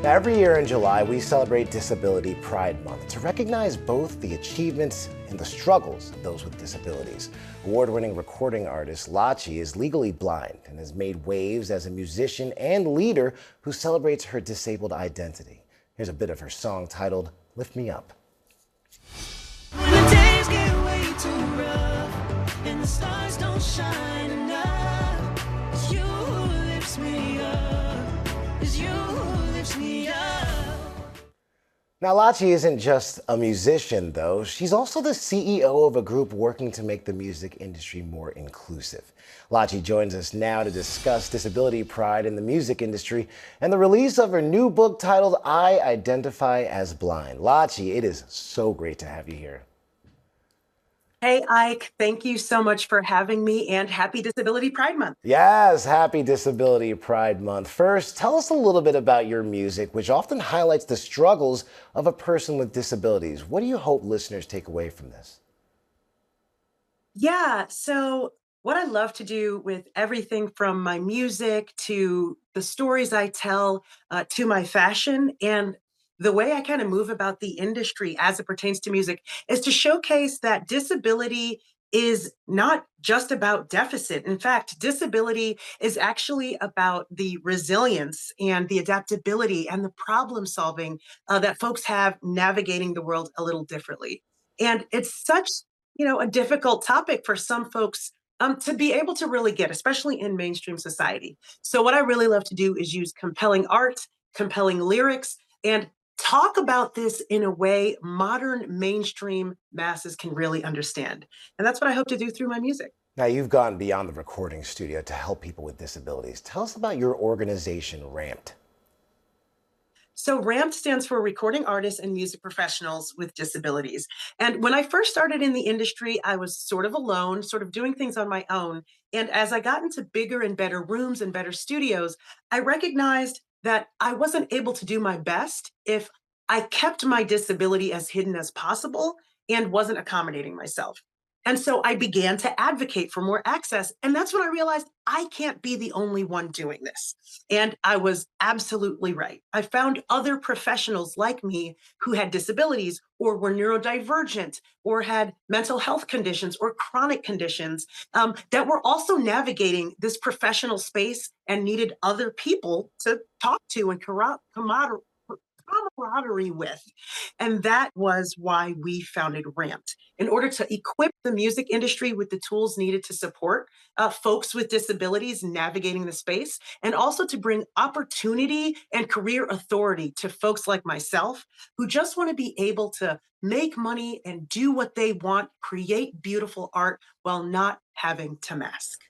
Now, every year in July, we celebrate Disability Pride Month to recognize both the achievements and the struggles of those with disabilities. Award-winning recording artist Lachi is legally blind and has made waves as a musician and leader who celebrates her disabled identity. Here's a bit of her song titled "Lift Me Up." When the days get way too rough and the stars don't shine enough, it's you who lifts me up, it's you who lifts me up. Now, Lachi isn't just a musician, though. She's also the CEO of a group working to make the music industry more inclusive. Lachi joins us now to discuss disability pride in the music industry and the release of her new book titled "I Identify as Blind." Lachi, it is so great to have you here. Hey, Ike, thank you so much for having me, and happy Disability Pride Month. Yes, happy Disability Pride Month. First, tell us a little bit about your music, which often highlights the struggles of a person with disabilities. What do you hope listeners take away from this? Yeah, so what I love to do with everything from my music to the stories I tell to my fashion and the way I kind of move about the industry as it pertains to music is to showcase that disability is not just about deficit. In fact, disability is actually about the resilience and the adaptability and the problem solving that folks have navigating the world a little differently. And it's such a difficult topic for some folks to be able to really get, especially in mainstream society. So, what I really love to do is use compelling art, compelling lyrics, and talk about this in a way modern mainstream masses can really understand. And that's what I hope to do through my music. Now, you've gone beyond the recording studio to help people with disabilities. Tell us about your organization, RAMPed. So RAMP stands for Recording Artists and Music Professionals with Disabilities. And when I first started in the industry, I was sort of alone, sort of doing things on my own. And as I got into bigger and better rooms and better studios, I recognized that I wasn't able to do my best if I kept my disability as hidden as possible and wasn't accommodating myself. And so I began to advocate for more access. And that's when I realized I can't be the only one doing this. And I was absolutely right. I found other professionals like me who had disabilities or were neurodivergent or had mental health conditions or chronic conditions that were also navigating this professional space and needed other people to talk to and camaraderie with. And that was why we founded Ramped, in order to equip the music industry with the tools needed to support folks with disabilities navigating the space, and also to bring opportunity and career authority to folks like myself who just want to be able to make money and do what they want, create beautiful art while not having to mask.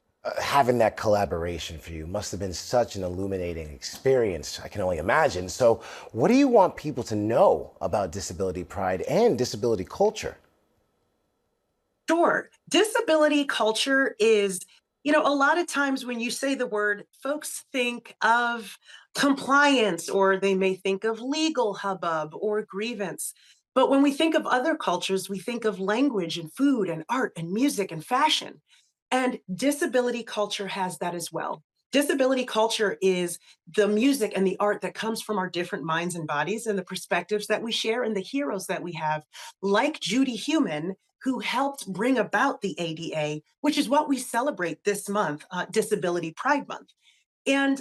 Having that collaboration for you must have been such an illuminating experience. I can only imagine. So, what do you want people to know about disability pride and disability culture? Sure. Disability culture is, a lot of times when you say the word, folks think of compliance or they may think of legal hubbub or grievance. But when we think of other cultures, we think of language and food and art and music and fashion. And disability culture has that as well. Disability culture is the music and the art that comes from our different minds and bodies and the perspectives that we share and the heroes that we have, like Judy Human, who helped bring about the ADA, which is what we celebrate this month, Disability Pride Month. And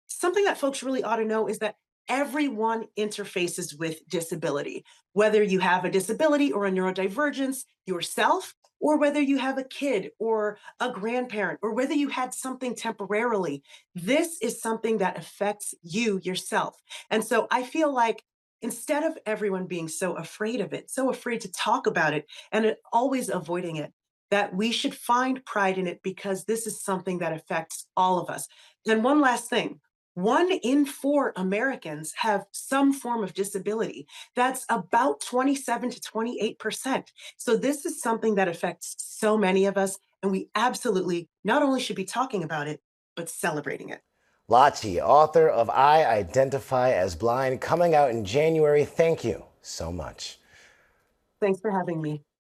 something that folks really ought to know is that everyone interfaces with disability, whether you have a disability or a neurodivergence yourself, or whether you have a kid or a grandparent, or whether you had something temporarily. This is something that affects you yourself. And so I feel like instead of everyone being so afraid of it, so afraid to talk about it, and always avoiding it, that we should find pride in it because this is something that affects all of us. And one last thing, 1 in 4 Americans have some form of disability. That's about 27 to 28%. So this is something that affects so many of us, and we absolutely not only should be talking about it, but celebrating it. Lachi, author of "I Identify as Blind," coming out in January. Thank you so much. Thanks for having me.